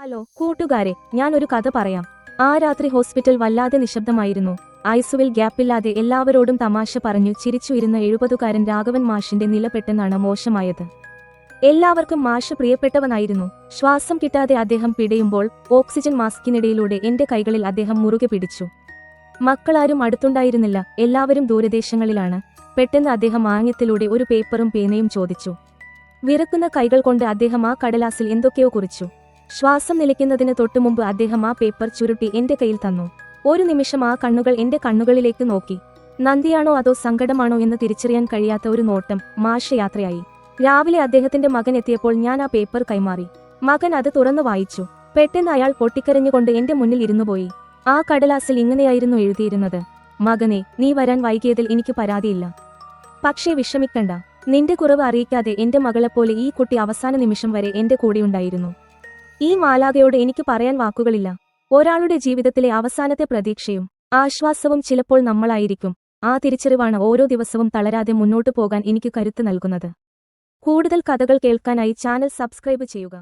Hello കൂട്ടുകാരെ, ഞാൻ ഒരു കഥ പറയാം. ആ രാത്രി ഹോസ്പിറ്റൽ വല്ലാതെ നിശബ്ദമായിരുന്നു. ഐസുവിൽ ഗ്യാപ്പില്ലാതെ എല്ലാവരോടും തമാശ പറഞ്ഞു ചിരിച്ചു ഇരുന്ന 70-കാരൻ രാഘവൻ മാഷിന്റെ നില പെട്ടെന്നാണ് മോശമായത്. എല്ലാവർക്കും മാഷ് പ്രിയപ്പെട്ടവനായിരുന്നു. ശ്വാസം കിട്ടാതെ അദ്ദേഹം പിടയുമ്പോൾ ഓക്സിജൻ മാസ്കിനിടയിലൂടെ എന്റെ കൈകളിൽ അദ്ദേഹം മുറുകെ പിടിച്ചു. മക്കളാരും അടുത്തുണ്ടായിരുന്നില്ല, എല്ലാവരും ദൂരദേശങ്ങളിലാണ്. പെട്ടെന്ന് അദ്ദേഹം ആംഗ്യത്തിലൂടെ ഒരു പേപ്പറും പേനയും ചോദിച്ചു. വിറക്കുന്ന കൈകൾ കൊണ്ട് അദ്ദേഹം ആ കടലാസിൽ എന്തൊക്കെയോ കുറിച്ചു. ശ്വാസം നിലയ്ക്കുന്നതിന് തൊട്ടുമുമ്പ് അദ്ദേഹം ആ പേപ്പർ ചുരുട്ടി എന്റെ കയ്യിൽ തന്നു. ഒരു നിമിഷം ആ കണ്ണുകൾ എന്റെ കണ്ണുകളിലേക്ക് നോക്കി. നന്ദിയാണോ അതോ സങ്കടമാണോ എന്ന് തിരിച്ചറിയാൻ കഴിയാത്ത ഒരു നോട്ടം. മാഷ് യാത്രയായി. രാവിലെ അദ്ദേഹത്തിന്റെ മകൻ എത്തിയപ്പോൾ ഞാൻ ആ പേപ്പർ കൈമാറി. മകൻ അത് തുറന്നു വായിച്ചു. പെട്ടെന്ന് അയാൾ പൊട്ടിക്കരഞ്ഞുകൊണ്ട് എന്റെ മുന്നിൽ ഇരുന്നുപോയി. ആ കടലാസിൽ ഇങ്ങനെയായിരുന്നു എഴുതിയിരുന്നത്: മകനെ, നീ വരാൻ വൈകിയതിൽ എനിക്ക് പരാതിയില്ല. പക്ഷേ വിഷമിക്കണ്ട. നിന്റെ കുറവ് അറിയിക്കാതെ എന്റെ മകളെപ്പോലെ ഈ കുട്ടി അവസാന നിമിഷം വരെ എന്റെ കൂടെയുണ്ടായിരുന്നു. ഈ മാലാഖയോട് എനിക്ക് പറയാൻ വാക്കുകളില്ല. ഒരാളുടെ ജീവിതത്തിലെ അവസാനത്തെ പ്രതീക്ഷയും ആശ്വാസവും ചിലപ്പോൾ നമ്മളായിരിക്കും. ആ തിരിച്ചറിവാണ് ഓരോ ദിവസവും തളരാതെ മുന്നോട്ടു പോകാൻ എനിക്ക് കരുത്ത് നൽകുന്നത്. കൂടുതൽ കഥകൾ കേൾക്കാനായി ചാനൽ സബ്സ്ക്രൈബ് ചെയ്യുക.